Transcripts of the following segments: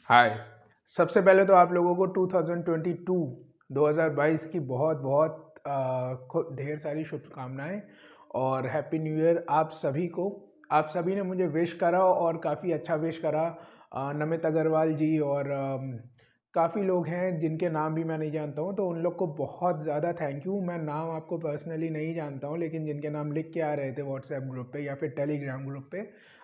हाय। सबसे पहले तो आप लोगों को 2022 की बहुत बहुत ढेर सारी शुभकामनाएं और हैप्पी न्यू ईयर आप सभी को। आप सभी ने मुझे विश करा और काफ़ी अच्छा विश करा। नमित अग्रवाल जी और काफ़ी लोग हैं जिनके नाम भी मैं नहीं जानता हूँ, तो उन लोग को बहुत ज़्यादा थैंक यू। मैं नाम आपको पर्सनली नहीं जानता हूँ, लेकिन जिनके नाम लिख के आ रहे थे व्हाट्सएप ग्रुप पे या फिर टेलीग्राम ग्रुप पे,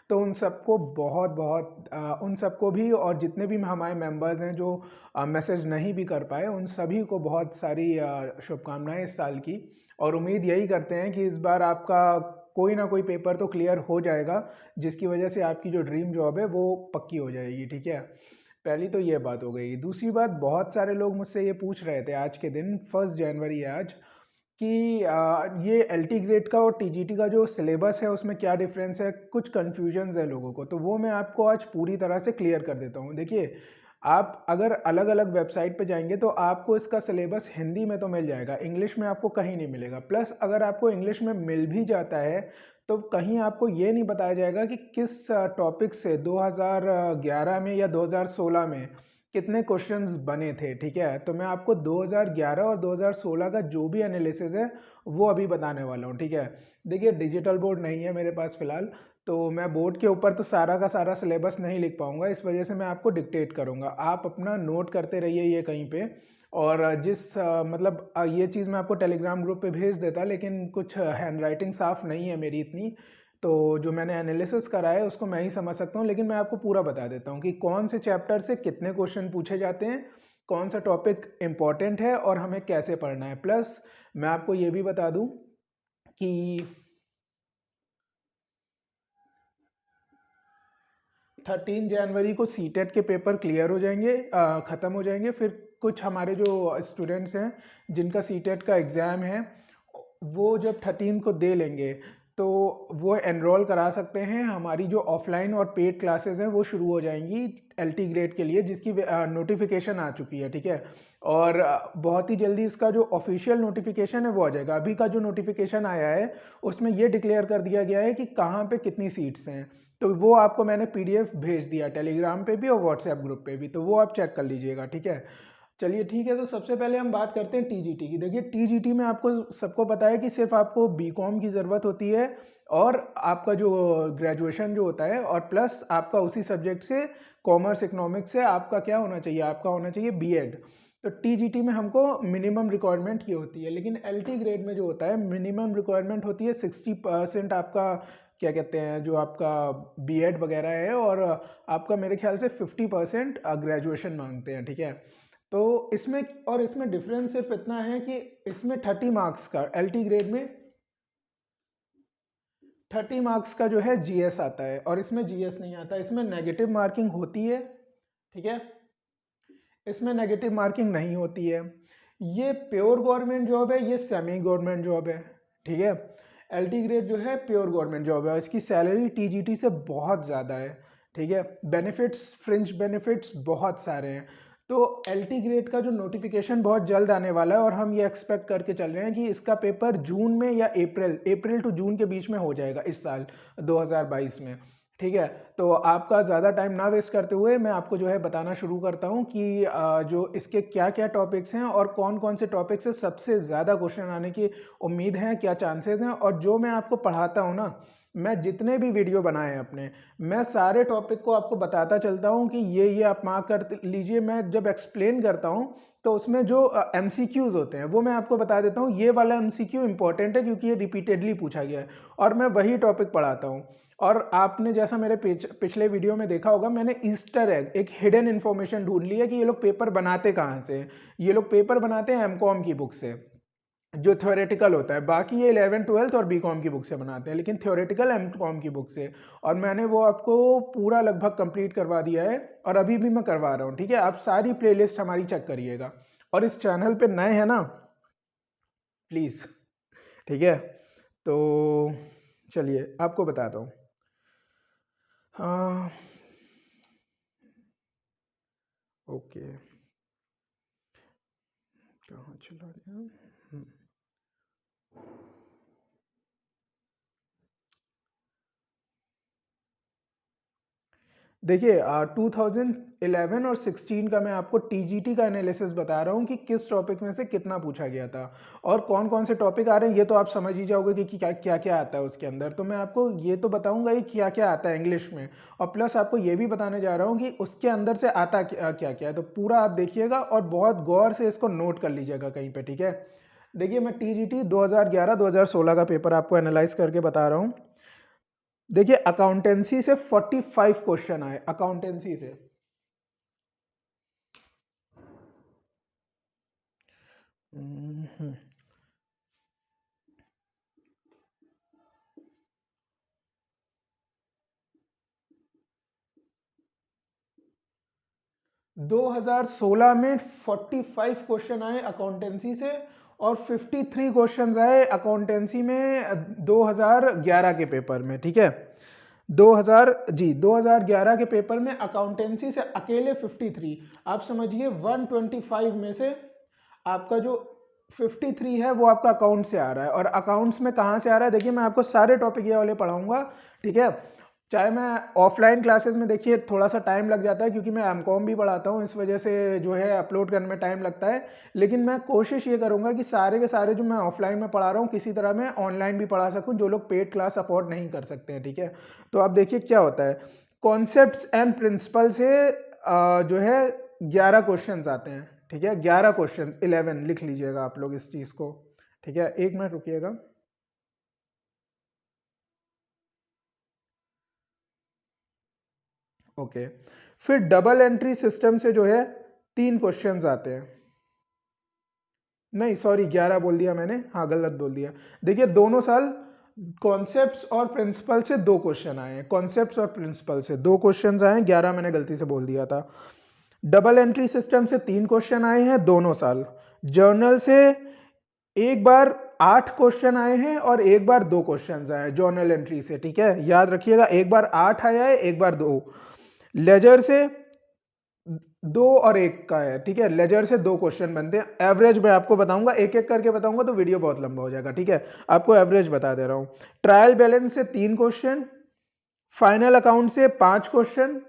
तो उन सबको बहुत बहुत उन सबको भी, और जितने भी हमारे मेंबर्स हैं जो मैसेज नहीं भी कर पाए, उन सभी को बहुत सारी शुभकामनाएं इस साल की। और उम्मीद यही करते हैं कि इस बार आपका कोई ना कोई पेपर तो क्लियर हो जाएगा, जिसकी वजह से आपकी जो ड्रीम जॉब है वो पक्की हो जाएगी। ठीक है, पहली तो ये बात हो गई। दूसरी बात, बहुत सारे लोग मुझसे ये पूछ रहे थे आज के दिन, 1 जनवरी है आज, कि ये एलटी ग्रेड का और टीजीटी का जो सिलेबस है उसमें क्या डिफरेंस है। कुछ कन्फ्यूजन्स है लोगों को, तो वो मैं आपको आज पूरी तरह से क्लियर कर देता हूँ। देखिए, आप अगर अलग अलग वेबसाइट पे जाएंगे तो आपको इसका सिलेबस हिंदी में तो मिल जाएगा, इंग्लिश में आपको कहीं नहीं मिलेगा। प्लस अगर आपको इंग्लिश में मिल भी जाता है तो कहीं आपको ये नहीं बताया जाएगा कि किस टॉपिक से 2011 में या 2016 में कितने क्वेश्चंस बने थे। ठीक है, तो मैं आपको 2011 और 2016 का जो भी एनालिसिस है वो अभी बताने वाला हूँ। ठीक है, देखिए, डिजिटल बोर्ड नहीं है मेरे पास फिलहाल, तो मैं बोर्ड के ऊपर तो सारा का सारा सिलेबस नहीं लिख पाऊंगा, इस वजह से मैं आपको डिक्टेट करूंगा। आप अपना नोट करते रहिए ये कहीं पे। और मतलब ये चीज़ मैं आपको टेलीग्राम ग्रुप पे भेज देता, लेकिन कुछ हैंड राइटिंग साफ़ नहीं है मेरी इतनी, तो जो मैंने एनालिसिस करा है उसको मैं ही समझ सकता हूँ। लेकिन मैं आपको पूरा बता देता हूँ कि कौन से चैप्टर से कितने क्वेश्चन पूछे जाते हैं, कौन सा टॉपिक इम्पॉर्टेंट है और हमें कैसे पढ़ना है। प्लस मैं आपको ये भी बता दूँ कि 13 जनवरी को सीटेट के पेपर क्लियर हो जाएंगे, ख़त्म हो जाएंगे। फिर कुछ हमारे जो स्टूडेंट्स हैं जिनका सीटेट का एग्ज़ाम है, वो जब 13 को दे लेंगे तो वो एनरोल करा सकते हैं। हमारी जो ऑफलाइन और पेड क्लासेस हैं वो शुरू हो जाएंगी एलटी ग्रेड के लिए, जिसकी नोटिफिकेशन आ चुकी है। ठीक है, और बहुत ही जल्दी इसका जो ऑफिशियल नोटिफिकेशन है वो आ जाएगा। अभी का जो नोटिफिकेशन आया है उसमें ये डिक्लेयर कर दिया गया है कि कहाँ पे कितनी सीट्स हैं, तो वो आपको मैंने पीडीएफ भेज दिया टेलीग्राम पे भी और व्हाट्सएप ग्रुप पे भी, तो वो आप चेक कर लीजिएगा। ठीक है, चलिए ठीक है। तो सबसे पहले हम बात करते हैं टीजीटी की। देखिए, टीजीटी में आपको सबको पता है कि सिर्फ आपको बीकॉम की ज़रूरत होती है, और आपका जो ग्रेजुएशन जो होता है, और प्लस आपका उसी सब्जेक्ट से कॉमर्स इकोनॉमिक्स से आपका क्या होना चाहिए, आपका होना चाहिए बीएड। तो टीजीटी में हमको मिनिमम रिक्वायरमेंट ये होती है, लेकिन एलटी ग्रेड में जो होता है मिनिमम रिक्वायरमेंट होती है 60% आपका, क्या कहते हैं, जो आपका बीएड वगैरह है, और आपका मेरे ख्याल से 50% ग्रेजुएशन मांगते हैं। ठीक है, तो इसमें डिफरेंस सिर्फ इतना है कि इसमें 30 मार्क्स का, एलटी ग्रेड में 30 मार्क्स का जो है जीएस आता है, और इसमें जीएस नहीं आता, इसमें नेगेटिव मार्किंग होती है। ठीक है, इसमें नेगेटिव मार्किंग नहीं होती है। ये प्योर गवर्नमेंट जॉब है, ये सेमी गवर्नमेंट जॉब है। ठीक है, एलटी ग्रेड जो है प्योर गवर्नमेंट जॉब है, इसकी सैलरी टीजीटी से बहुत ज़्यादा है। ठीक है, बेनिफिट्स, फ्रिंज बेनिफिट्स बहुत सारे हैं। तो एलटी ग्रेड का जो नोटिफिकेशन बहुत जल्द आने वाला है, और हम ये एक्सपेक्ट करके चल रहे हैं कि इसका पेपर जून में या अप्रैल टू जून के बीच में हो जाएगा इस साल 2022 में। ठीक है, तो आपका ज़्यादा टाइम ना वेस्ट करते हुए मैं आपको जो है बताना शुरू करता हूँ कि जो इसके क्या क्या टॉपिक्स हैं और कौन कौन से टॉपिक से सबसे ज़्यादा क्वेश्चन आने की उम्मीद है, क्या चांसेस हैं। और जो मैं आपको पढ़ाता हूँ ना, मैं जितने भी वीडियो बनाए हैं अपने, मैं सारे टॉपिक को आपको बताता चलता हूँ कि ये आप मार्क कर लीजिए। मैं जब एक्सप्लेन करता हूँ तो उसमें जो एमसीक्यूज़ होते हैं वो मैं आपको बता देता हूँ, ये वाला एमसीक्यू इंपॉर्टेंट है क्योंकि ये रिपीटेडली पूछा गया है, और मैं वही टॉपिक पढ़ाता हूँ। और आपने जैसा मेरे पिछले वीडियो में देखा होगा, मैंने ईस्टर एग, एक हिडन इन्फॉर्मेशन ढूंढ ली है कि ये लोग पेपर बनाते कहाँ से हैं। ये लोग पेपर बनाते हैं एमकॉम की बुक से, जो थ्योरेटिकल होता है। बाकी ये 11th 12th और बीकॉम की बुक से बनाते हैं, लेकिन थ्योरेटिकल एमकॉम की बुक से। और मैंने वो आपको पूरा लगभग कंप्लीट करवा दिया है, और अभी भी मैं करवा रहा हूँ। ठीक है, आप सारी प्लेलिस्ट हमारी चेक करिएगा, और इस चैनल पे नए हैं ना, प्लीज़। ठीक है, तो चलिए आपको बताता हूँ। हाँ, ओके, कहाँ चला गया। हम्म, देखिए 2011 और 16 का मैं आपको टीजीटी का एनालिसिस बता रहा हूँ कि किस टॉपिक में से कितना पूछा गया था और कौन कौन से टॉपिक आ रहे हैं, ये तो आप समझ ही जाओगे कि क्या क्या क्या आता है उसके अंदर। तो मैं आपको ये तो बताऊंगा ही क्या क्या आता है इंग्लिश में, और प्लस आपको ये भी बताने जा रहा हूँ कि उसके अंदर से आता क्या क्या क्या है। तो पूरा आप देखिएगा और बहुत गौर से इसको नोट कर लीजिएगा कहीं पे, ठीक है। देखिए मैं टीजीटी 2011-2016 का पेपर आपको एनालाइज करके बता रहा हूँ। देखिए अकाउंटेंसी से 45 क्वेश्चन आए, अकाउंटेंसी से। हम्म, 2016 में 45 क्वेश्चन आए अकाउंटेंसी से और 53 क्वेश्चन आए अकाउंटेंसी में 2011 के पेपर में, ठीक है। 2011 के पेपर में अकाउंटेंसी से अकेले 53, आप समझिए 125 में से आपका जो 53 है वो आपका अकाउंट से आ रहा है। और अकाउंट्स में कहाँ से आ रहा है, देखिए मैं आपको सारे टॉपिक ये वाले पढ़ाऊंगा, ठीक है। चाहे मैं ऑफलाइन क्लासेस में, देखिए थोड़ा सा टाइम लग जाता है क्योंकि मैं एमकॉम भी पढ़ाता हूँ, इस वजह से जो है अपलोड करने में टाइम लगता है। लेकिन मैं कोशिश ये करूँगा कि सारे के सारे जो मैं ऑफलाइन में पढ़ा रहा हूँ किसी तरह मैं ऑनलाइन भी पढ़ा सकूँ, जो लोग पेड क्लास अफोर्ड नहीं कर सकते हैं, ठीक है। तो अब देखिए क्या होता है, कॉन्सेप्ट्स एंड प्रिंसिपल से जो है 11 क्वेश्चन आते हैं, ठीक है। 11 क्वेश्चन, 11 लिख लीजिएगा आप लोग इस चीज़ को, ठीक है। एक मिनट रुकिएगा। ओके, फिर डबल एंट्री सिस्टम से जो है 3 क्वेश्चंस आते हैं। नहीं सॉरी, 11 बोल दिया मैंने, हाँ गलत बोल दिया। देखिए दोनों साल कॉन्सेप्ट्स और प्रिंसिपल से 2 क्वेश्चन आए हैं, कॉन्सेप्ट्स और प्रिंसिपल से 2 क्वेश्चंस आए हैं, 11 मैंने गलती से बोल दिया था। डबल एंट्री सिस्टम से 3 क्वेश्चन आए हैं दोनों साल। जर्नल से एक बार 8 क्वेश्चन आए हैं और एक बार 2 क्वेश्चन आए हैं जर्नल एंट्री से, ठीक है। याद रखिएगा, एक बार 8 आया है, एक बार 2। लेजर से 2 और 1 का है, ठीक है। लेजर से 2 क्वेश्चन बनते हैं। एवरेज मैं आपको बताऊंगा, एक एक करके बताऊंगा तो वीडियो बहुत लंबा हो जाएगा, ठीक है। आपको एवरेज बता दे रहा हूं। ट्रायल बैलेंस से 3 क्वेश्चन, फाइनल अकाउंट से 5 क्वेश्चन,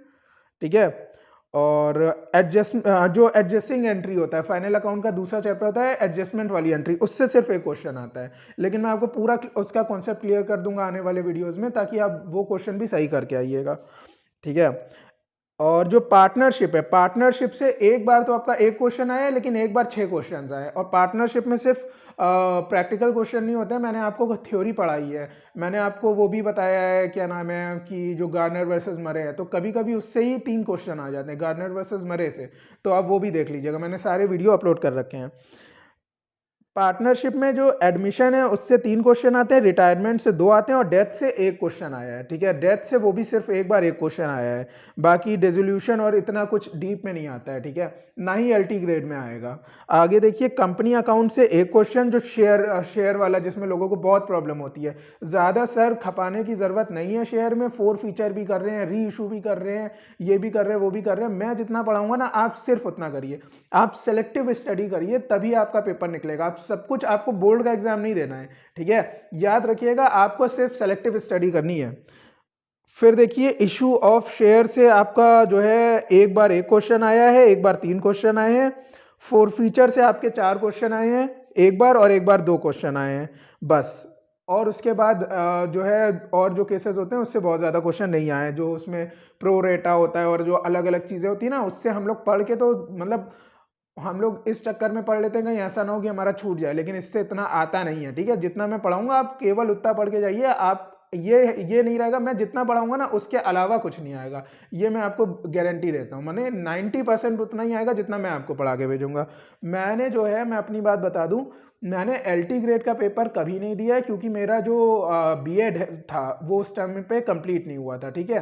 ठीक है। और एडजस्ट जो एडजस्टिंग एंट्री होता है, फाइनल अकाउंट का दूसरा चैप्टर होता है एडजस्टमेंट वाली एंट्री, उससे सिर्फ एक क्वेश्चन आता है। लेकिन मैं आपको पूरा उसका कॉन्सेप्ट क्लियर कर दूंगा आने वाले वीडियोस में, ताकि आप वो क्वेश्चन भी सही करके आइएगा, ठीक है। और जो पार्टनरशिप है, पार्टनरशिप से एक बार तो आपका एक क्वेश्चन आया है, लेकिन एक बार 6 क्वेश्चन आए। और पार्टनरशिप में सिर्फ प्रैक्टिकल क्वेश्चन नहीं होते हैं, मैंने आपको थ्योरी पढ़ाई है, मैंने आपको वो भी बताया है, क्या नाम है, कि जो गार्नर वर्सेस मरे है, तो कभी कभी उससे ही 3 क्वेश्चन आ जाते हैं, गार्नर वर्सेस मरे से। तो आप वो भी देख लीजिएगा, मैंने सारे वीडियो अपलोड कर रखे हैं। पार्टनरशिप में जो एडमिशन है उससे 3 क्वेश्चन आते हैं, रिटायरमेंट से 2 आते हैं और डेथ से 1 क्वेश्चन आया है, ठीक है। डेथ से वो भी सिर्फ एक बार 1 क्वेश्चन आया है, बाकी डिसोल्यूशन और इतना कुछ डीप में नहीं आता है, ठीक है। ना ही एलटी ग्रेड में आएगा। आगे देखिए, कंपनी अकाउंट से 1 क्वेश्चन, जो शेयर वाला, जिसमें लोगों को बहुत प्रॉब्लम होती है। ज़्यादा सर खपाने की ज़रूरत नहीं है, शेयर में 4 फीचर भी कर रहे हैं, री इशू भी कर रहे हैं, ये भी कर रहे हैं, वो भी कर रहे हैं। मैं जितना पढ़ाऊंगा ना, आप सिर्फ उतना करिए, आप सेलेक्टिव स्टडी करिए, तभी आपका पेपर निकलेगा। आप सब कुछ, आपको बोर्ड का एग्जाम नहीं देना है, ठीक है। याद रखिएगा, आपको सिर्फ सेलेक्टिव स्टडी करनी है। फिर देखिए, इशू ऑफ शेयर से आपका जो है एक बार 1 क्वेश्चन आया है, एक बार 3 क्वेश्चन आए हैं। 4 फीचर से आपके 4 क्वेश्चन आए हैं, एक बार, और एक बार 2 क्वेश्चन आए हैं, बस। और उसके बाद जो है और जो केसेस होते हैं उससे बहुत ज़्यादा क्वेश्चन नहीं आए, जो उसमें प्रो रेटा होता है और जो अलग अलग चीज़ें होती है ना, उससे हम लोग पढ़ के तो मतलब हम लोग इस चक्कर में पढ़ लेते हैं कहीं ऐसा ना हो कि हमारा छूट जाए, लेकिन इससे इतना आता नहीं है, ठीक है। जितना मैं पढ़ाऊंगा आप केवल उतना पढ़ के जाइए। आप ये नहीं रहेगा मैं जितना पढ़ाऊंगा ना उसके अलावा कुछ नहीं आएगा, ये मैं आपको गारंटी देता हूँ। मैंने 90% उतना ही आएगा जितना मैं आपको पढ़ा के भेजूंगा। मैंने जो है, मैं अपनी बात बता दूं, मैंने एलटी ग्रेड का पेपर कभी नहीं दिया, क्योंकि मेरा जो बीएड था वो उस टाइम पे कंप्लीट नहीं हुआ था, ठीक है।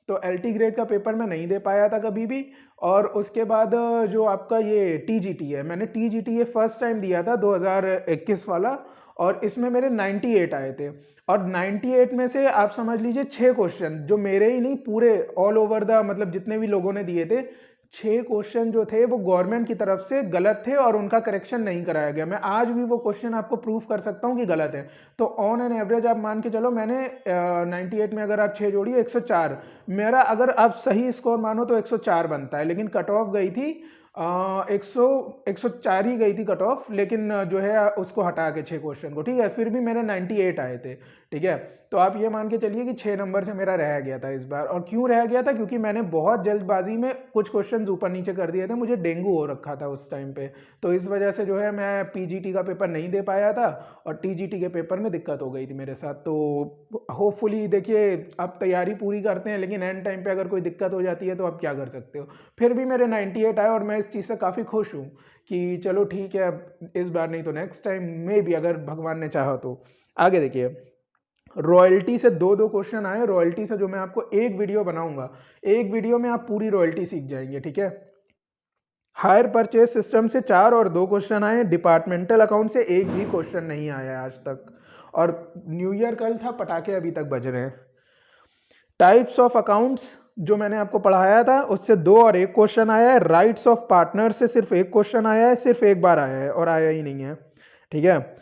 तो एलटी ग्रेड का पेपर मैं नहीं दे पाया था कभी भी। और उसके बाद जो आपका ये टीजीटी है, मैंने टीजीटी ये फर्स्ट टाइम दिया था 2021 वाला, और इसमें मेरे 98 आए थे। और 98 में से आप समझ लीजिए 6 क्वेश्चन, जो मेरे ही नहीं पूरे ऑल ओवर द, मतलब जितने भी लोगों ने दिए थे, 6 क्वेश्चन जो थे वो गवर्नमेंट की तरफ से गलत थे और उनका करेक्शन नहीं कराया गया। मैं आज भी वो क्वेश्चन आपको प्रूफ कर सकता हूँ कि गलत है। तो ऑन एन एवरेज आप मान के चलो, मैंने 98 में अगर आप 6 जोड़िए 104, मेरा अगर आप सही स्कोर मानो तो 104 बनता है, लेकिन कट ऑफ गई थी 104 ही गई थी कट ऑफ, लेकिन जो है उसको हटा के 6 क्वेश्चन को, ठीक है, फिर भी मेरे 98 आए थे, ठीक है। तो आप ये मान के चलिए कि 6 नंबर से मेरा रह गया था इस बार। और क्यों रह गया था? क्योंकि मैंने बहुत जल्दबाजी में कुछ क्वेश्चंस ऊपर नीचे कर दिए थे, मुझे डेंगू हो रखा था उस टाइम पे, तो इस वजह से जो है मैं पीजीटी का पेपर नहीं दे पाया था और टीजीटी के पेपर में दिक्कत हो गई थी मेरे साथ। तो होपफुली देखिए, आप तैयारी पूरी करते हैं लेकिन एंड टाइम पे अगर कोई दिक्कत हो जाती है तो आप क्या कर सकते हो। फिर भी मेरे 98 आए और मैं इस चीज़ से काफ़ी खुश हूँ कि चलो ठीक है, अब इस बार नहीं तो नेक्स्ट टाइम में भी अगर भगवान ने चाहा तो। आगे देखिए, रॉयल्टी से दो दो क्वेश्चन आए, रॉयल्टी से जो मैं आपको एक वीडियो बनाऊंगा, एक वीडियो में आप पूरी रॉयल्टी सीख जाएंगे, ठीक है। हायर परचेज सिस्टम से 4 और 2 क्वेश्चन आए, डिपार्टमेंटल अकाउंट से एक भी क्वेश्चन नहीं आया है आज तक, और न्यू ईयर कल था, पटाखे अभी तक बज रहे हैं। टाइप्स ऑफ अकाउंट्स जो मैंने आपको पढ़ाया था उससे 2 और 1 क्वेश्चन आया है। राइट्स ऑफ पार्टनर से सिर्फ 1 क्वेश्चन आया है, सिर्फ एक बार आया है और आया ही नहीं है, ठीक है।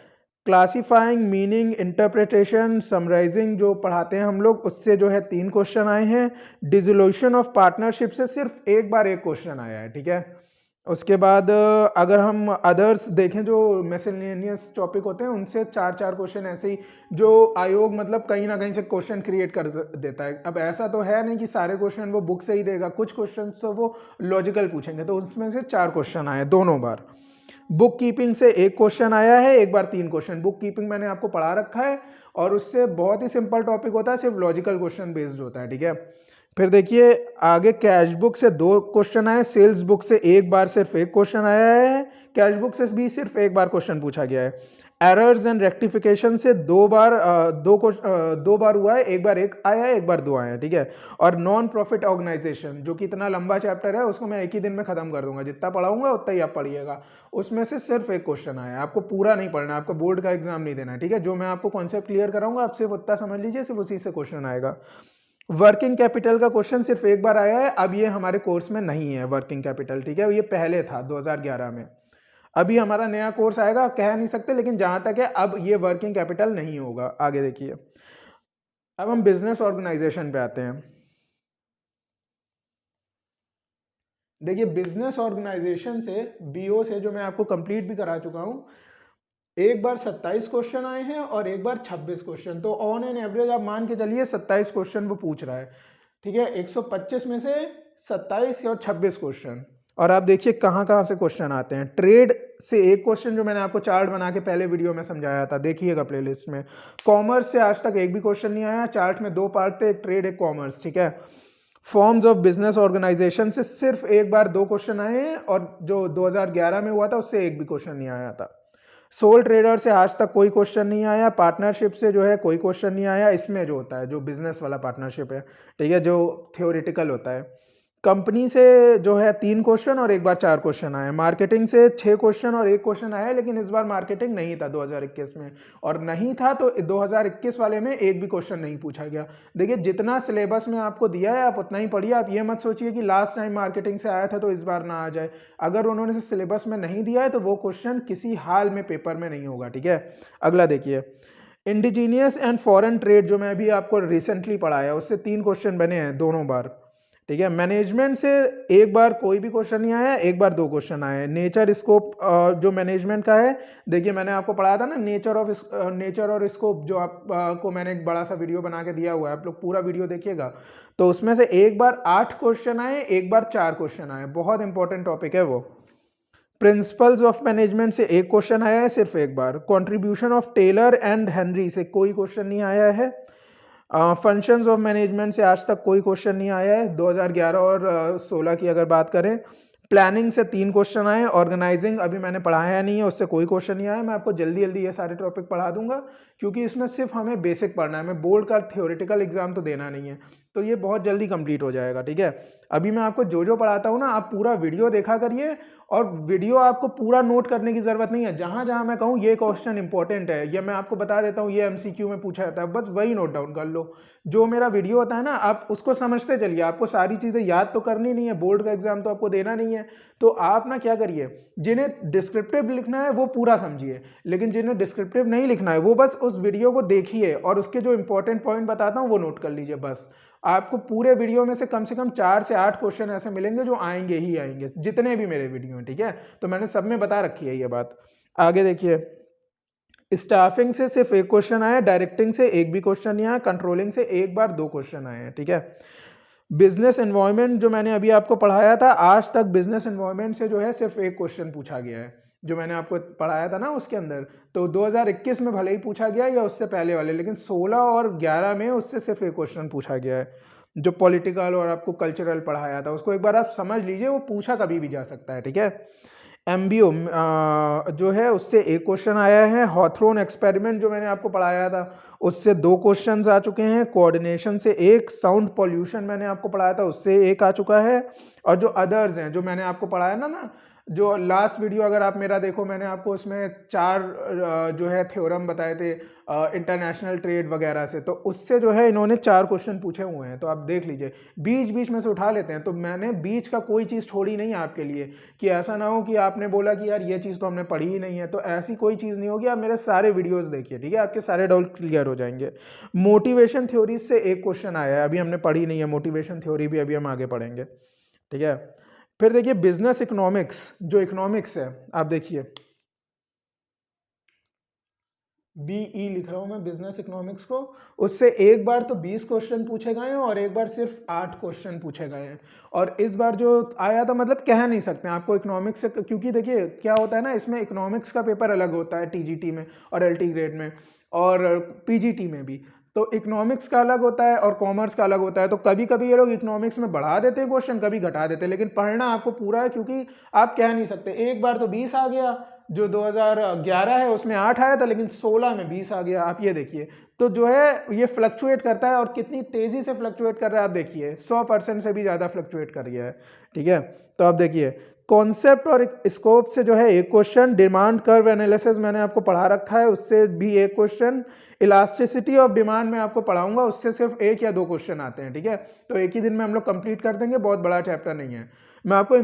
क्लासिफाइंग, मीनिंग, इंटरप्रिटेशन, समराइजिंग जो पढ़ाते हैं हम लोग, उससे जो है 3 क्वेश्चन आए हैं। डिसोल्यूशन ऑफ पार्टनरशिप से सिर्फ एक बार 1 क्वेश्चन आया है, ठीक है। उसके बाद अगर हम अदर्स देखें जो मिसलेनियस टॉपिक होते हैं, उनसे 4-4 क्वेश्चन ऐसे ही, जो आयोग मतलब कहीं ना कहीं से क्वेश्चन क्रिएट कर देता है। अब ऐसा तो है नहीं कि सारे क्वेश्चन वो बुक से ही देगा, कुछ क्वेश्चन तो वो लॉजिकल पूछेंगे, तो उसमें से 4 क्वेश्चन आए दोनों बार। बुक कीपिंग से 1 क्वेश्चन आया है, एक बार 3 क्वेश्चन। बुक कीपिंग मैंने आपको पढ़ा रखा है और उससे बहुत ही सिंपल टॉपिक होता है, सिर्फ लॉजिकल क्वेश्चन बेस्ड होता है, ठीक है। फिर देखिए आगे, कैश बुक से 2 क्वेश्चन आए, सेल्स बुक से एक बार सिर्फ 1 क्वेश्चन आया है, कैश बुक से भी सिर्फ एक बार क्वेश्चन पूछा गया है। एरर्स एंड रेक्टिफिकेशन से 2 बार हुआ है, एक बार 1 आया है, एक बार 2 आया है, ठीक है। और नॉन प्रॉफिट ऑर्गेनाइजेशन, जो कि इतना लंबा चैप्टर है, उसको मैं एक ही दिन में खत्म कर दूंगा, जितना पढ़ाऊंगा उतना ही आप पढ़िएगा। उसमें से सिर्फ 1 क्वेश्चन आया है, आपको पूरा नहीं पढ़ना, आपको बोर्ड का एग्जाम नहीं देना है, ठीक है। जो मैं आपको कॉन्सेप्ट क्लियर कराऊंगा आप सिर्फ उतना समझ लीजिए, सिर्फ उसी से क्वेश्चन आएगा। वर्किंग कैपिटल का क्वेश्चन सिर्फ एक बार आया है, अब ये हमारे कोर्स में नहीं है वर्किंग कैपिटल, ठीक है। ये पहले था 2011 में, अभी हमारा नया कोर्स आएगा, कह नहीं सकते, लेकिन जहां तक है अब ये वर्किंग कैपिटल नहीं होगा। आगे देखिए, अब हम बिजनेस ऑर्गेनाइजेशन पे आते हैं। देखिए, बिजनेस ऑर्गेनाइजेशन से, बीओ से, जो मैं आपको कंप्लीट भी करा चुका हूं, एक बार 27 क्वेश्चन आए हैं और एक बार 26 क्वेश्चन, तो ऑन एन एवरेज आप मान के चलिए 27 क्वेश्चन वो पूछ रहा है, ठीक है। 125 में से 27 और 26 क्वेश्चन। और आप देखिए कहाँ कहाँ से क्वेश्चन आते हैं। ट्रेड से 1 क्वेश्चन, जो मैंने आपको चार्ट बना के पहले वीडियो में समझाया था, देखिएगा प्लेलिस्ट में। कॉमर्स से आज तक एक भी क्वेश्चन नहीं आया, चार्ट में 2 पार्ट थे, एक ट्रेड एक कॉमर्स, ठीक है। फॉर्म्स ऑफ बिजनेस ऑर्गेनाइजेशन से सिर्फ एक बार 2 क्वेश्चन आए हैं, और जो 2011 में हुआ था उससे एक भी क्वेश्चन नहीं आया था। सोल ट्रेडर से आज तक कोई क्वेश्चन नहीं आया। पार्टनरशिप से जो है कोई क्वेश्चन नहीं आया, इसमें जो होता है जो बिजनेस वाला पार्टनरशिप है, ठीक है, जो थियोरिटिकल होता है। कंपनी से जो है 3 क्वेश्चन और एक बार 4 क्वेश्चन आए। मार्केटिंग से 6 क्वेश्चन और 1 क्वेश्चन आया, लेकिन इस बार मार्केटिंग नहीं था 2021 में, और नहीं था तो 2021 वाले में एक भी क्वेश्चन नहीं पूछा गया। देखिए, जितना सिलेबस में आपको दिया है आप उतना ही पढ़िए, आप ये मत सोचिए कि लास्ट टाइम मार्केटिंग से आया था तो इस बार ना आ जाए। अगर उन्होंने सिलेबस में नहीं दिया है तो वो क्वेश्चन किसी हाल में पेपर में नहीं होगा, ठीक है। अगला देखिए, इंडिजीनियस एंड फॉरेन ट्रेड, जो मैं अभी आपको रिसेंटली पढ़ाया, उससे 3 क्वेश्चन बने हैं दोनों बार, ठीक है। मैनेजमेंट से एक बार कोई भी क्वेश्चन नहीं आया, एक बार 2 क्वेश्चन आए। नेचर स्कोप जो मैनेजमेंट का है, देखिए मैंने आपको पढ़ाया था ना, नेचर और स्कोप, जो आप को मैंने एक बड़ा सा वीडियो बना के दिया हुआ है, आप लोग पूरा वीडियो देखिएगा। तो उसमें से एक बार 8 क्वेश्चन आए, एक बार 4 क्वेश्चन आए, बहुत इंपॉर्टेंट टॉपिक है वो। प्रिंसिपल्स ऑफ मैनेजमेंट से 1 क्वेश्चन आया है, सिर्फ एक बार। Contribution of Taylor and Henry से कोई क्वेश्चन नहीं आया है। फंक्शंस ऑफ मैनेजमेंट से आज तक कोई क्वेश्चन नहीं आया है 2011 और 16 की अगर बात करें। प्लानिंग से 3 क्वेश्चन आए। ऑर्गेनाइजिंग अभी मैंने पढ़ाया नहीं है, उससे कोई क्वेश्चन नहीं आया। मैं आपको जल्दी जल्दी ये सारे टॉपिक पढ़ा दूंगा, क्योंकि इसमें सिर्फ हमें बेसिक पढ़ना है, हमें बोर्ड का थ्योरेटिकल एग्जाम तो देना नहीं है। तो ये बहुत जल्दी कंप्लीट हो जाएगा, ठीक है। अभी मैं आपको जो जो पढ़ाता हूँ ना, आप पूरा वीडियो देखा करिए, और वीडियो आपको पूरा नोट करने की ज़रूरत नहीं है। जहाँ जहाँ मैं कहूँ ये क्वेश्चन इंपॉर्टेंट है, या मैं आपको बता देता हूँ ये एमसीक्यू में पूछा जाता है, बस वही नोट डाउन कर लो। जो मेरा वीडियो होता है ना, आप उसको समझते चलिए। आपको सारी चीज़ें याद तो करनी नहीं है, बोर्ड का एग्जाम तो आपको देना नहीं है। तो आप ना क्या करिए, जिन्हें डिस्क्रिप्टिव लिखना है वो पूरा समझिए, लेकिन जिन्हें डिस्क्रिप्टिव नहीं लिखना है वो बस उस वीडियो को देखिए, और उसके जो इंपॉर्टेंट पॉइंट बताता हूँ वो नोट कर लीजिए बस। आपको पूरे वीडियो में से कम 4 से 8 क्वेश्चन ऐसे मिलेंगे जो आएंगे ही आएंगे, जितने भी मेरे वीडियो हैं, ठीक है। तो मैंने सब में बता रखी है ये बात। आगे देखिए, स्टाफिंग से सिर्फ एक क्वेश्चन आया, डायरेक्टिंग से एक भी क्वेश्चन नहीं आया, कंट्रोलिंग से एक बार 2 क्वेश्चन आए हैं, ठीक है। बिजनेस एनवायरनमेंट जो मैंने अभी आपको पढ़ाया था, आज तक बिजनेस एनवायरनमेंट से जो है सिर्फ एक क्वेश्चन पूछा गया है, जो मैंने आपको पढ़ाया था ना उसके अंदर। तो 2021 में भले ही पूछा गया या उससे पहले वाले, लेकिन 16 और 11 में उससे सिर्फ एक क्वेश्चन पूछा गया है। जो पॉलिटिकल और आपको कल्चरल पढ़ाया था उसको एक बार आप समझ लीजिए, वो पूछा कभी भी जा सकता है, ठीक है। एमबीओ जो है उससे एक क्वेश्चन आया है। हॉथरॉन एक्सपेरिमेंट जो मैंने आपको पढ़ाया था उससे 2 क्वेश्चंस आ चुके हैं। कोऑर्डिनेशन से एक, साउंड पॉल्यूशन मैंने आपको पढ़ाया था उससे एक आ चुका है। और जो अदर्स हैं जो मैंने आपको पढ़ाया ना, जो लास्ट वीडियो अगर आप मेरा देखो, मैंने आपको उसमें 4 जो है थ्योरम बताए थे इंटरनेशनल ट्रेड वगैरह से, तो उससे जो है इन्होंने 4 क्वेश्चन पूछे हुए हैं, तो आप देख लीजिए। बीच बीच में से उठा लेते हैं, तो मैंने बीच का कोई चीज़ छोड़ी नहीं आपके लिए, कि ऐसा ना हो कि आपने बोला कि यार ये चीज़ तो हमने पढ़ी ही नहीं है। तो ऐसी कोई चीज़ नहीं होगी, आप मेरे सारे वीडियोस देखिए, ठीक है, आपके सारे डाउट क्लियर हो जाएंगे। मोटिवेशन थ्योरी से एक क्वेश्चन आया है, अभी हमने पढ़ी नहीं है मोटिवेशन थ्योरी भी, अभी हम आगे पढ़ेंगे, ठीक है। फिर देखिए बिजनेस इकोनॉमिक्स, जो इकोनॉमिक्स है, आप देखिए बीई लिख रहा हूं मैं बिजनेस इकोनॉमिक्स को, उससे एक बार तो 20 क्वेश्चन पूछे गए हैं और एक बार सिर्फ 8 क्वेश्चन पूछे गए हैं। और इस बार जो आया था, मतलब कह नहीं सकते आपको इकोनॉमिक्स से, क्योंकि देखिए क्या होता है ना, इसमें इकोनॉमिक्स का पेपर अलग होता है टीजीटी में और एलटी ग्रेड में और पीजीटी में भी। तो इकोनॉमिक्स का अलग होता है और कॉमर्स का अलग होता है। तो कभी कभी ये लोग इकोनॉमिक्स में बढ़ा देते हैं क्वेश्चन, कभी घटा देते हैं, लेकिन पढ़ना आपको पूरा है, क्योंकि आप कह नहीं सकते एक बार तो 20 आ गया, जो 2011 है उसमें 8 आया था, लेकिन 16 में 20 आ गया। आप ये देखिए, तो जो है ये फ्लक्चुएट करता है, और कितनी तेजी से फ्लक्चुएट कर रहा है आप देखिए, 100% से भी ज़्यादा फ्लक्चुएट कर रहा है, ठीक है। तो आप देखिए कॉन्सेप्ट और स्कोप से जो है एक क्वेश्चन, डिमांड कर्व एनालिसिस मैंने आपको पढ़ा रखा है उससे भी एक क्वेश्चन, इलास्टिसिटी ऑफ डिमांड में आपको पढ़ाऊंगा उससे सिर्फ 1 या 2 क्वेश्चन आते हैं, ठीक है। तो एक ही दिन में हम लोग कंप्लीट कर देंगे, बहुत बड़ा चैप्टर नहीं है। मैं आपको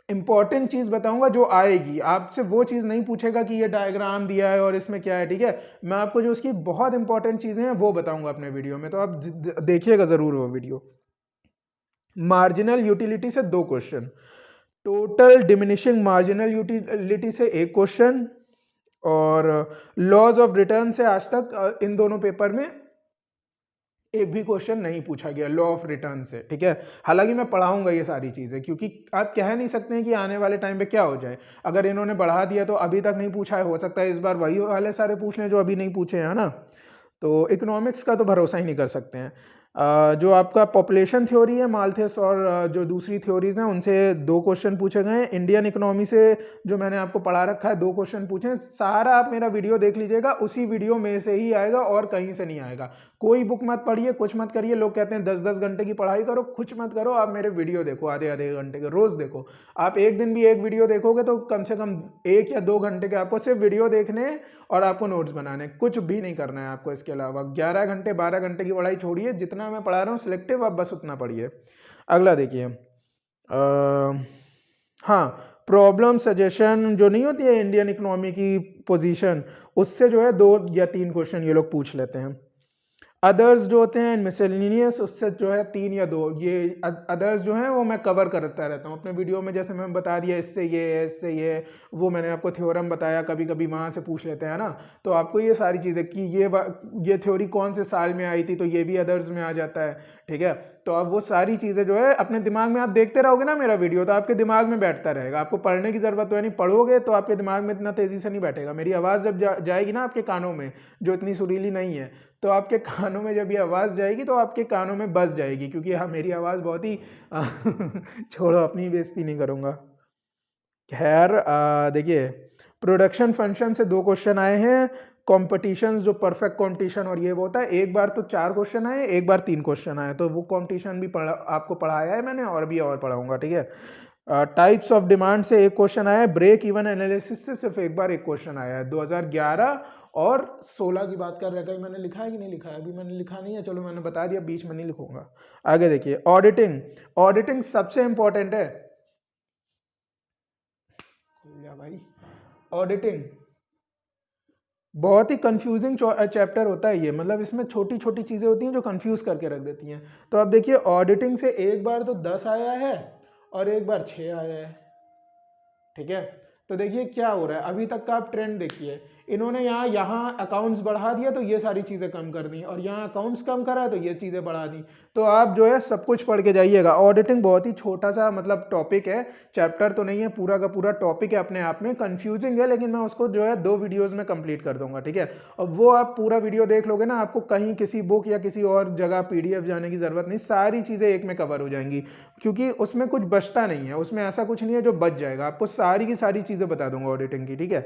इंपॉर्टेंट चीज बताऊंगा जो आएगी, आपसे वो चीज नहीं पूछेगा कि ये डायग्राम दिया है और इसमें क्या है, ठीक है। मैं आपको जो उसकी बहुत इंपॉर्टेंट चीजें हैं वो बताऊंगा अपने वीडियो में, तो आप देखिएगा जरूर वो वीडियो। मार्जिनल यूटिलिटी से 2 question, total diminishing marginal utility से एक क्वेश्चन, और लॉज ऑफ रिटर्न से आज तक इन दोनों पेपर में एक भी क्वेश्चन नहीं पूछा गया लॉ ऑफ रिटर्न से, ठीक है। हालांकि मैं पढ़ाऊंगा ये सारी चीजें, क्योंकि आप कह नहीं सकते हैं कि आने वाले टाइम पे क्या हो जाए। अगर इन्होंने बढ़ा दिया तो अभी तक नहीं पूछा है, हो सकता है इस बार वही वाले सारे पूछ लें जो अभी नहीं पूछे हैं, ना। तो इकोनॉमिक्स का तो भरोसा ही नहीं कर सकते हैं। जो आपका पॉपुलेशन थ्योरी है माल्थेस, और जो दूसरी थ्योरीज हैं उनसे 2 क्वेश्चन पूछे गए हैं। इंडियन इकोनॉमी से जो मैंने आपको पढ़ा रखा है 2 क्वेश्चन पूछे। सारा आप मेरा वीडियो देख लीजिएगा, उसी वीडियो में से ही आएगा और कहीं से नहीं आएगा। कोई बुक मत पढ़िए, कुछ मत करिए। लोग कहते हैं 10-10 घंटे की पढ़ाई करो, कुछ मत करो, आप मेरे वीडियो देखो, आधे-आधे घंटे के रोज देखो। आप एक दिन भी एक वीडियो देखोगे तो कम से कम 1 या 2 घंटे के आपको सिर्फ वीडियो देखने और आपको नोट्स बनाने, कुछ भी नहीं करना है आपको इसके अलावा। 11 घंटे 12 घंटे की पढ़ाई छोड़िए, जितना मैं पढ़ा रहा हूँ सिलेक्टिव, आप बस उतना पढ़िए। अगला देखिए, हाँ, प्रॉब्लम सजेशन जो नहीं होती है इंडियन इकोनॉमी की पोजीशन, उससे जो है 2 या 3 क्वेश्चन ये लोग पूछ लेते हैं। अदर्स जो होते हैं मिसलेनियस, उससे जो है 3 या 2, ये अदर्स जो हैं वो मैं कवर करता रहता हूँ अपने वीडियो में। जैसे मैं बता दिया इससे ये है, इससे ये है, वो मैंने आपको थ्योरम बताया, कभी कभी वहाँ से पूछ लेते हैं ना। तो आपको ये सारी चीज़ें कि ये थ्योरी कौन से साल में आई थी, तो ये भी अदर्स में आ जाता है, ठीक है। तो अब वो सारी चीज़ें जो है अपने दिमाग में आप देखते रहोगे ना मेरा वीडियो, तो आपके दिमाग में बैठता रहेगा। आपको पढ़ने की ज़रूरत तो है नहीं, पढ़ोगे तो आपके दिमाग में इतना तेज़ी से नहीं बैठेगा। मेरी आवाज़ जब जाएगी ना आपके कानों में, जो इतनी सुरीली नहीं है, तो आपके कानों में जब ये आवाज़ जाएगी तो आपके कानों में बस जाएगी, क्योंकि हाँ मेरी आवाज़ बहुत ही छोड़ो, अपनी बेइज्जती नहीं करूँगा। खैर देखिए, प्रोडक्शन फंक्शन से 2 क्वेश्चन आए हैं। कॉम्पिटिशन जो परफेक्ट कॉम्पिटिशन और ये वो होता है, एक बार तो 4 क्वेश्चन आए, एक बार 3 क्वेश्चन आए, तो वो कॉम्पिटिशन भी आपको पढ़ाया है मैंने और भी और पढ़ाऊंगा, ठीक है। टाइप्स ऑफ डिमांड से एक क्वेश्चन आया है, ब्रेक इवन एनालिसिस से सिर्फ एक बार एक क्वेश्चन आया है, 2011 और 16 की बात कर रहे हैं। मैंने लिखा है कि नहीं लिखा है? अभी मैंने लिखा नहीं है, चलो मैंने बता दिया, बीच में नहीं लिखूंगा। आगे देखिए, ऑडिटिंग। ऑडिटिंग सबसे इंपॉर्टेंट है भाई। ऑडिटिंग बहुत ही कंफ्यूजिंग चैप्टर होता है ये, मतलब इसमें छोटी छोटी चीज़ें होती हैं जो कंफ्यूज करके रख देती हैं। तो आप देखिए, ऑडिटिंग से एक बार तो 10 आया है और एक बार 6 आया है, ठीक है। तो देखिए क्या हो रहा है, अभी तक का आप ट्रेंड देखिए, इन्होंने यहाँ अकाउंट्स बढ़ा दिया तो ये सारी चीज़ें कम कर दी, और यहाँ अकाउंट्स कम करा तो ये चीज़ें बढ़ा दी। तो आप जो है सब कुछ पढ़ के जाइएगा। ऑडिटिंग बहुत ही छोटा सा मतलब टॉपिक है, चैप्टर तो नहीं है, पूरा का पूरा टॉपिक है, अपने आप में कंफ्यूजिंग है, लेकिन मैं उसको जो है 2 वीडियोज़ में कंप्लीट कर दूंगा, ठीक है। और वो आप पूरा वीडियो देख लोगे ना, आपको कहीं किसी बुक या किसी और जगह PDF जाने की ज़रूरत नहीं, सारी चीज़ें एक में कवर हो जाएंगी, क्योंकि उसमें कुछ बचता नहीं है, उसमें ऐसा कुछ नहीं है जो बच जाएगा, आपको सारी की सारी चीज़ें बता दूंगा ऑडिटिंग की, ठीक है।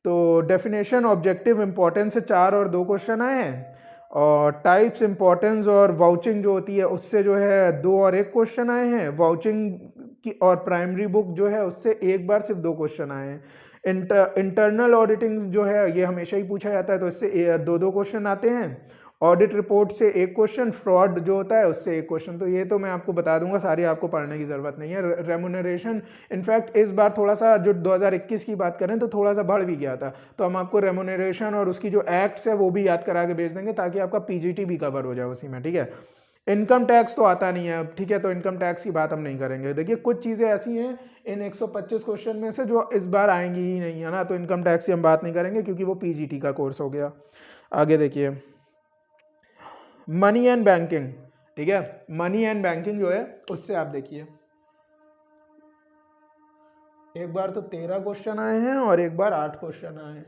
तो डेफिनेशन, ऑब्जेक्टिव, इंपॉर्टेंस से 4 और 2 क्वेश्चन आए हैं, और टाइप्स, इंपॉर्टेंस और वाउचिंग जो होती है उससे जो है 2 और 1 क्वेश्चन आए हैं। वाउचिंग की और प्राइमरी बुक जो है उससे एक बार सिर्फ 2 क्वेश्चन आए हैं। इंटरनल ऑडिटिंग जो है ये हमेशा ही पूछा जाता है, तो इससे 2-2 क्वेश्चन आते हैं। ऑडिट रिपोर्ट से एक क्वेश्चन, फ्रॉड जो होता है उससे एक क्वेश्चन। तो ये तो मैं आपको बता दूंगा, सारी आपको पढ़ने की ज़रूरत नहीं है। रेमुनरेशन इनफैक्ट इस बार थोड़ा सा, जो 2021 की बात करें तो थोड़ा सा बढ़ भी गया था, तो हम आपको रेमुनरेशन और उसकी जो एक्ट्स है वो भी याद करा के भेज देंगे, ताकि आपका PGT भी कवर हो जाए उसी में, ठीक है। इनकम टैक्स तो आता नहीं है, ठीक है, तो इनकम टैक्स की बात हम नहीं करेंगे। देखिए कुछ चीज़ें ऐसी हैं इन 125 क्वेश्चन में से जो इस बार आएंगी ही नहीं, है ना, तो इनकम टैक्स की हम बात नहीं करेंगे क्योंकि वो PGT का कोर्स हो गया। आगे देखिए, मनी एंड बैंकिंग, ठीक है। मनी एंड बैंकिंग जो है उससे आप देखिए, एक बार तो 13 क्वेश्चन आए हैं और एक बार 8 क्वेश्चन आए हैं।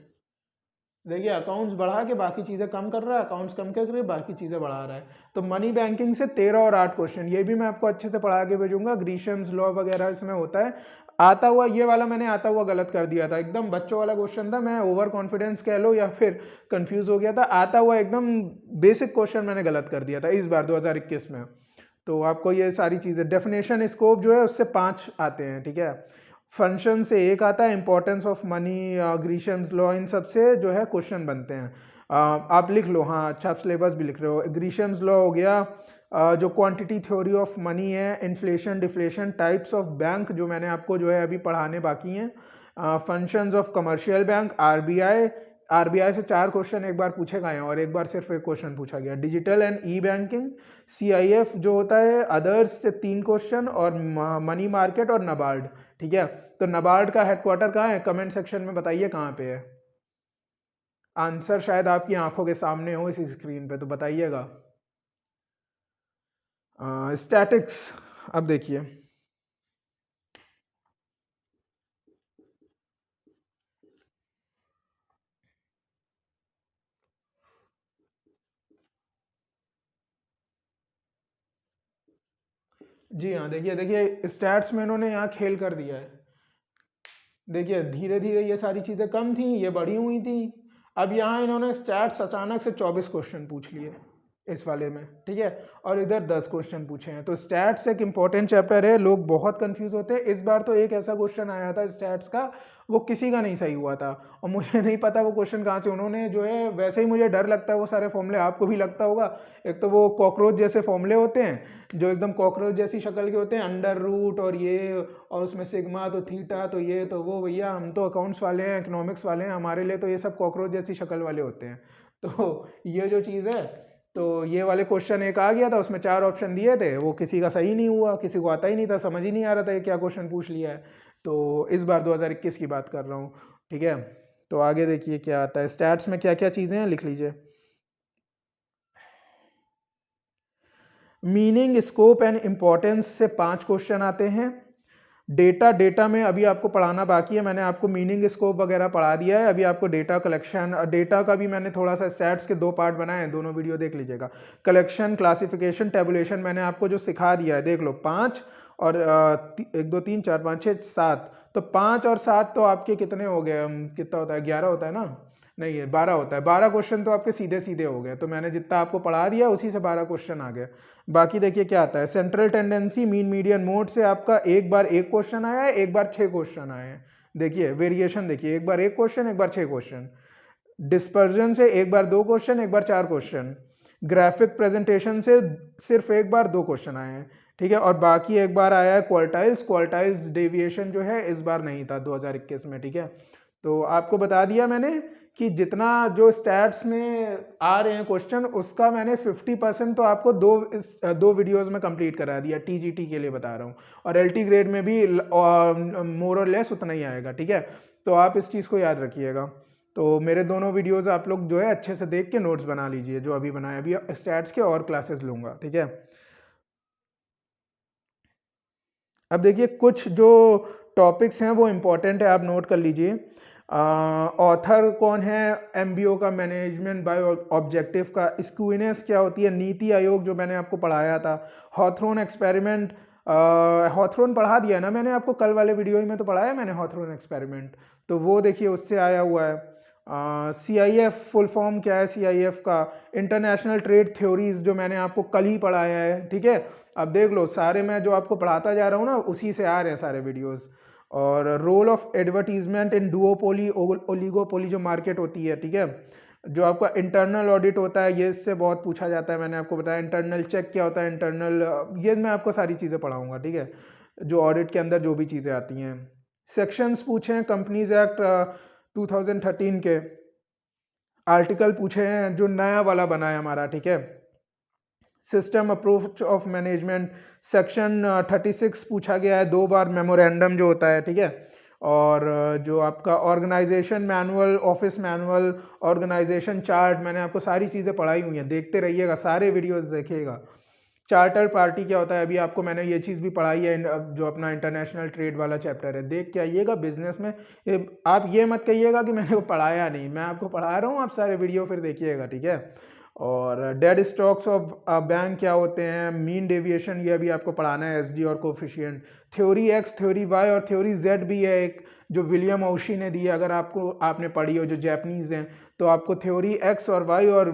देखिए अकाउंट्स बढ़ा के बाकी चीज़ें कम कर रहा है, अकाउंट्स कम कर रहे बाकी चीज़ें बढ़ा रहा है। तो मनी बैंकिंग से 13 और 8 क्वेश्चन, ये भी मैं आपको अच्छे से पढ़ा के भेजूंगा। ग्रीशम्स लॉ वगैरह इसमें होता है। आता हुआ ये वाला मैंने आता हुआ गलत कर दिया था, एकदम बच्चों वाला क्वेश्चन था, मैं ओवर कॉन्फिडेंस कह लो या फिर कंफ्यूज हो गया था। आता हुआ एकदम बेसिक क्वेश्चन मैंने गलत कर दिया था इस बार 2021 में। तो आपको ये सारी चीज़ें, डेफिनेशन स्कोप जो है उससे 5 आते हैं, ठीक है। फंक्शन से एक आता है, इंपॉर्टेंस ऑफ मनी, ग्रीशम्स लॉ, इन सब से जो है क्वेश्चन बनते हैं। आप लिख लो, हाँ अच्छा आप सिलेबस भी लिख रहे हो। ग्रीशम्स लॉ हो गया, जो क्वांटिटी थ्योरी ऑफ मनी है, inflation deflation, types of bank जो मैंने आपको जो है अभी पढ़ाने बाकी हैं, functions of commercial bank, RBI से 4 क्वेश्चन एक बार पूछे गए हैं और एक बार सिर्फ एक क्वेश्चन पूछा गया। Digital and E banking, CIF जो होता है, अदर्स से 3 क्वेश्चन, और मनी मार्केट और नबार्ड, ठीक है। तो नबार्ड का हेडक्वार्टर कहाँ है, कमेंट सेक्शन में बताइए कहाँ पे है। आंसर शायद आपकी आंखों के सामने हो इसी स्क्रीन पे, तो बताइएगा। स्टैटिक्स, अब देखिए, जी हाँ, देखिए देखिए स्टैट्स में इन्होंने यहाँ खेल कर दिया है। देखिए धीरे धीरे ये सारी चीज़ें कम थी, ये बढ़ी हुई थी। अब यहाँ इन्होंने स्टैट्स अचानक से 24 क्वेश्चन पूछ लिए इस वाले में, ठीक है, और इधर 10 क्वेश्चन पूछे हैं। तो स्टैट्स एक इंपॉर्टेंट चैप्टर है, लोग बहुत कंफ्यूज होते हैं। इस बार तो एक ऐसा क्वेश्चन आया था स्टैट्स का, वो किसी का नहीं सही हुआ था, और मुझे नहीं पता वो क्वेश्चन कहाँ से उन्होंने जो है, वैसे ही मुझे डर लगता है वो सारे फॉर्मूले, आपको भी लगता होगा। एक तो वो कॉकरोच जैसे फॉर्मूले होते हैं जो एकदम कॉकरोच जैसी शक्ल के होते हैं, अंडर रूट और ये, और उसमें सिग्मा तो थीटा तो ये तो वो। भैया हम तो अकाउंट्स वाले हैं, इकोनॉमिक्स वाले हैं, हमारे लिए तो ये सब कॉकरोच जैसी शक्ल वाले होते हैं। तो ये जो चीज़ है, तो ये वाले क्वेश्चन एक आ गया था, उसमें 4 ऑप्शन दिए थे, वो किसी का सही नहीं हुआ, किसी को आता ही नहीं था, समझ ही नहीं आ रहा था ये क्या क्वेश्चन पूछ लिया है। तो इस बार 2021 की बात कर रहा हूँ, ठीक है। तो आगे देखिए क्या आता है, स्टैट्स में क्या क्या चीज़ें हैं लिख लीजिए। मीनिंग, स्कोप एंड इम्पोर्टेंस से 5 क्वेश्चन आते हैं। डेटा में अभी आपको पढ़ाना बाकी है, मैंने आपको मीनिंग स्कोप वगैरह पढ़ा दिया है। अभी आपको डेटा कलेक्शन, डेटा का भी मैंने थोड़ा सा स्टैट्स के 2 पार्ट बनाए हैं, दोनों वीडियो देख लीजिएगा। कलेक्शन, क्लासिफिकेशन, टेबुलेशन मैंने आपको जो सिखा दिया है, देख लो 5 और 1 2 3 4 5 6 7, तो 5 और 7 तो आपके कितने हो गए, कितना होता है, 11 होता है ना। नहीं है, 12 होता है। 12 क्वेश्चन तो आपके सीधे सीधे हो गए, तो मैंने जितना आपको पढ़ा दिया उसी से 12 क्वेश्चन आ गए। बाकी देखिए क्या आता है, central tendency mean median mode से आपका एक बार एक क्वेश्चन आया है, एक बार 6 क्वेश्चन आए हैं। देखिए वेरिएशन देखिए, एक बार एक क्वेश्चन, एक बार 6 क्वेश्चन। डिस्पर्जन से एक बार 2 क्वेश्चन, एक बार 4 क्वेश्चन। ग्राफिक प्रेजेंटेशन से सिर्फ एक बार 2 क्वेश्चन आए हैं, ठीक है। और बाकी एक बार आया है क्वार्टाइल्स, क्वार्टाइल्स डेविएशन जो है इस बार नहीं था 2021 में, ठीक है। तो आपको बता दिया मैंने कि जितना जो स्टैट्स में आ रहे हैं क्वेश्चन, उसका मैंने 50% तो आपको दो वीडियोस में कंप्लीट करा दिया, टीजीटी के लिए बता रहा हूँ। और एलटी ग्रेड में भी मोर और लेस उतना ही आएगा, ठीक है। तो आप इस चीज़ को याद रखिएगा। तो मेरे दोनों वीडियोस आप लोग जो है अच्छे से देख के नोट्स बना लीजिए, जो अभी बनाए, अभी स्टैट्स के और क्लासेस लूँगा, ठीक है। अब देखिए कुछ जो टॉपिक्स हैं वो इम्पोर्टेंट है, आप नोट कर लीजिए। ऑथर कौन है, एमबीओ का, मैनेजमेंट बाय ऑब्जेक्टिव का। स्क्यूनेस क्या होती है, नीति आयोग जो मैंने आपको पढ़ाया था। हॉथरॉन एक्सपेरिमेंट, हॉथरॉन पढ़ा दिया ना मैंने आपको, कल वाले वीडियो ही में तो पढ़ाया मैंने हॉथरॉन एक्सपेरिमेंट, तो वो देखिए उससे आया हुआ है। CIF फुल फॉर्म क्या है CIF का, इंटरनेशनल ट्रेड थ्योरीज जो मैंने आपको कल ही पढ़ाया है, ठीक है। अब देख लो सारे मैं जो आपको पढ़ाता जा रहा हूँ ना उसी से आ रहे हैं सारे वीडियोस। और role of advertisement in duopoly oligopoly जो मार्केट होती है, ठीक है। जो आपका इंटरनल ऑडिट होता है, ये इससे बहुत पूछा जाता है, मैंने आपको बताया। इंटरनल चेक क्या होता है, इंटरनल, ये मैं आपको सारी चीज़ें पढ़ाऊंगा, ठीक है। जो ऑडिट के अंदर जो भी चीज़ें आती हैं। सेक्शंस पूछे हैं कंपनीज एक्ट 2013 के। आर्टिकल पूछे हैं जो नया वाला बना है हमारा, ठीक है। System approach of management section 36 पूछा गया है 2 बार, मेमोरेंडम जो होता है, ठीक है। और जो आपका organisation manual, office manual, organisation chart, मैंने आपको सारी चीज़ें पढ़ाई हुई हैं, देखते रहिएगा, सारे वीडियोस देखिएगा। चार्टर पार्टी क्या होता है, अभी आपको मैंने ये चीज़ भी पढ़ाई है, जो अपना इंटरनेशनल ट्रेड वाला चैप्टर है, देख के आइएगा। बिजनेस में आप ये मत कहिएगा कि मैंने वो पढ़ाया नहीं, मैं आपको पढ़ा रहा हूँ, आप सारे वीडियो फिर देखिएगा, ठीक है। और डेड स्टॉक्स ऑफ बैंक क्या होते हैं, मीन डेविएशन, ये अभी आपको पढ़ाना है, एसडी और coefficient. Theory X, theory Y और थ्योरी जेड भी है एक, जो विलियम औशी ने दी है, अगर आपने पढ़ी हो, जो जैपनीज हैं, तो आपको थ्योरी एक्स और वाई और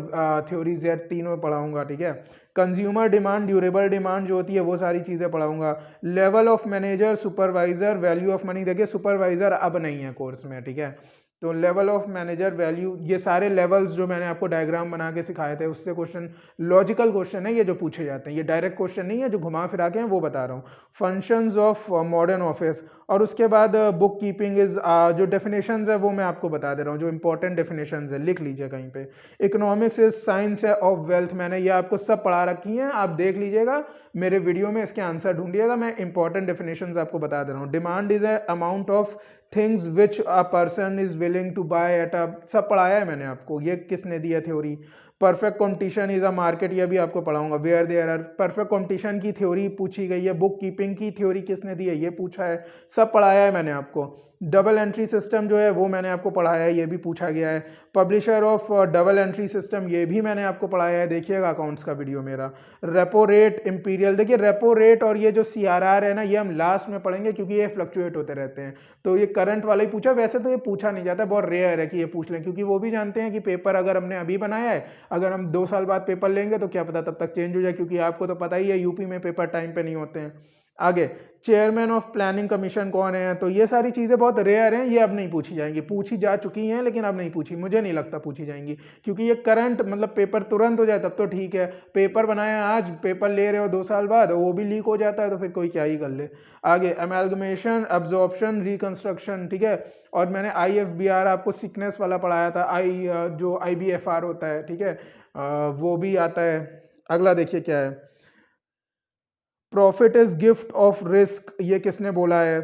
थ्योरी जेड तीनों पढ़ाऊंगा, ठीक है। कंज्यूमर डिमांड, ड्यूरेबल डिमांड जो होती है, वो सारी चीज़ें पढ़ाऊंगा। Level of manager, supervisor, value of money, देखिए सुपरवाइजर अब नहीं है कोर्स में, ठीक है। तो लेवल ऑफ मैनेजर, वैल्यू, ये सारे लेवल्स जो मैंने आपको डायग्राम बना के सिखाए थे, उससे क्वेश्चन, लॉजिकल क्वेश्चन है ये जो पूछे जाते हैं, ये डायरेक्ट क्वेश्चन नहीं है जो घुमा फिरा के हैं, वो बता रहा हूँ। फंक्शंस ऑफ मॉडर्न ऑफिस, और उसके बाद बुक कीपिंग इज, जो डेफिनेशंस है वो मैं आपको बता दे रहा हूँ, जो इंपॉर्टेंट डेफिनेशंस है, लिख लीजिए कहीं पे। इकोनॉमिक्स इज साइंस है ऑफ वेल्थ, मैंने ये आपको सब पढ़ा रखी हैं, आप देख लीजिएगा मेरे वीडियो में, इसके आंसर ढूंढिएगा, मैं इंपॉर्टेंट डेफिनेशंस आपको बता दे रहा हूँ। Demand is a amount of things which a person is willing to buy at a, सब पढ़ाया है मैंने आपको, ये किसने दिया theory. Perfect competition is a market, ये भी आपको पढ़ाऊंगा। Where there are, perfect competition की थ्योरी पूछी गई है। बुक कीपिंग की थ्योरी किसने दी है, ये पूछा है, सब पढ़ाया है मैंने आपको। डबल एंट्री सिस्टम जो है वो मैंने आपको पढ़ाया है, ये भी पूछा गया है। Publisher of double entry system, ये भी मैंने आपको पढ़ाया है, देखिएगा अकाउंट्स का वीडियो मेरा। रेपो रेट, इंपीरियल, देखिए रेपो रेट और ये जो CRR है ना, ये हम लास्ट में पढ़ेंगे क्योंकि ये फ्लक्चुएट होते रहते हैं, तो ये करंट वाला ही पूछा। वैसे तो ये पूछा नहीं जाता, बहुत रेयर है कि ये पूछ लें, क्योंकि वो भी जानते हैं कि पेपर अगर हमने अभी बनाया है, अगर हम 2 साल बाद पेपर लेंगे तो क्या पता तब तक चेंज हो जाए, क्योंकि आपको तो पता ही है यूपी में पेपर टाइम पे नहीं होते हैं। आगे, चेयरमैन ऑफ प्लानिंग कमीशन कौन है, तो ये सारी चीज़ें बहुत रेयर हैं, ये अब नहीं पूछी जाएंगी, पूछी जा चुकी हैं लेकिन अब नहीं पूछी, मुझे नहीं लगता पूछी जाएंगी, क्योंकि ये करंट, मतलब पेपर तुरंत हो जाए तब तो ठीक है। पेपर बनाया आज, पेपर ले रहे हो 2 साल बाद, वो भी लीक हो जाता है तो फिर कोई क्या ही कर ले। आगे, अमेलगमेशन, अब्जॉर्प्शन, रिकंस्ट्रक्शन, ठीक है। और मैंने IFBR आपको सिकनेस वाला पढ़ाया था, जो IBFR होता है, ठीक है, वो भी आता है। अगला देखिए क्या है, profit is gift of risk, ये किसने बोला है,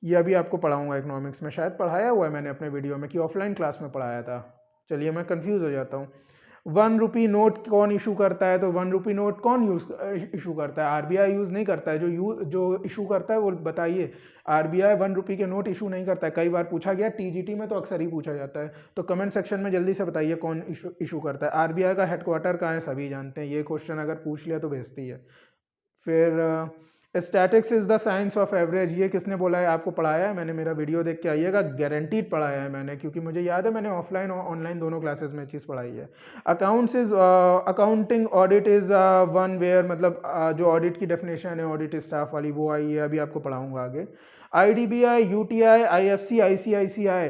ये अभी आपको पढ़ाऊंगा इकोनॉमिक्स में, शायद पढ़ाया हुआ है मैंने अपने वीडियो में कि ऑफलाइन क्लास में पढ़ाया था, चलिए मैं कंफ्यूज हो जाता हूँ। 1 रुपी नोट कौन इशू करता है, तो 1 रुपी नोट कौन इशू करता है, RBI यूज़ नहीं करता है, जो इशू करता है वो बताइए। RBI 1 रुपी के नोट इशू नहीं करता है, कई बार पूछा गया, TGT में तो अक्सर ही पूछा जाता है, तो कमेंट सेक्शन में जल्दी से बताइए कौन इशू करता है। RBI का हेडक्वार्टर कहाँ है, सभी जानते हैं, ये क्वेश्चन अगर पूछ लिया तो भेजती है। फिर statics is the science of average, ये किसने बोला है? आपको पढ़ाया है मैंने, मेरा वीडियो देख के आइएगा, गारंटीड पढ़ाया है मैंने, क्योंकि मुझे याद है मैंने ऑफलाइन और ऑनलाइन दोनों क्लासेस में चीज़ पढ़ाई है। Accounts is accounting audit is one where, मतलब जो ऑडिट की डेफिनेशन है ऑडिट स्टाफ वाली वो आई है, अभी आपको पढ़ाऊंगा आगे। IDBI, UTI, IFC, ICICI,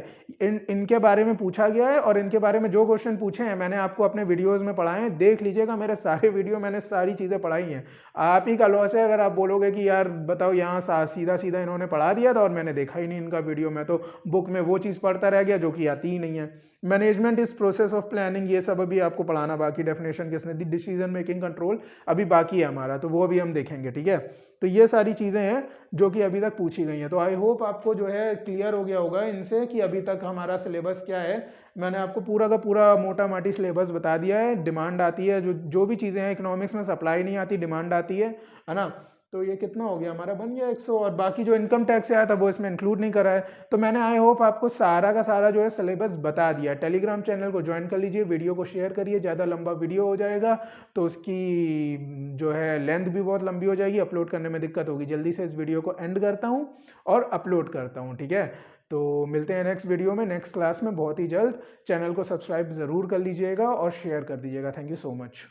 इनके बारे में पूछा गया है, और इनके बारे में जो क्वेश्चन पूछे हैं मैंने आपको अपने वीडियोस में पढ़ाए हैं, देख लीजिएगा मेरे सारे वीडियो, मैंने सारी चीज़ें पढ़ाई हैं। आप ही का लॉस है अगर आप बोलोगे कि यार बताओ यहाँ सीधा सीधा इन्होंने पढ़ा दिया था और मैंने देखा ही नहीं इनका वीडियो, मैं तो बुक में वो चीज़ पढ़ता रह गया जो कि आती ही नहीं है। Management is process of planning, ये सब अभी आपको पढ़ाना बाकी, डेफिनेशन किसने दी, डिसीजन मेकिंग कंट्रोल अभी बाकी है हमारा, तो वो अभी हम देखेंगे, ठीक है। तो ये सारी चीज़ें हैं जो कि अभी तक पूछी गई हैं। तो आई होप आपको जो है क्लियर हो गया होगा इनसे कि अभी तक हमारा सिलेबस क्या है। मैंने आपको पूरा का पूरा मोटा माटी सिलेबस बता दिया है। डिमांड आती है, जो जो भी चीज़ें हैं इकोनॉमिक्स में, सप्लाई नहीं आती, डिमांड आती है ना। तो ये कितना हो गया हमारा, बन गया 100, और बाकी जो इनकम टैक्स से आया था वो इसमें इंक्लूड नहीं करा है। तो मैंने आई होप आपको सारा का सारा जो है सिलेबस बता दिया। टेलीग्राम चैनल को ज्वाइन कर लीजिए, वीडियो को शेयर करिए, ज़्यादा लंबा वीडियो हो जाएगा तो उसकी जो है लेंथ भी बहुत लंबी हो जाएगी, अपलोड करने में दिक्कत होगी। जल्दी से इस वीडियो को एंड करता हूँ और अपलोड करता हूँ, ठीक है। तो मिलते हैं नेक्स्ट वीडियो में, नेक्स्ट क्लास में बहुत ही जल्द। चैनल को सब्सक्राइब ज़रूर कर लीजिएगा और शेयर कर दीजिएगा। Thank you so much.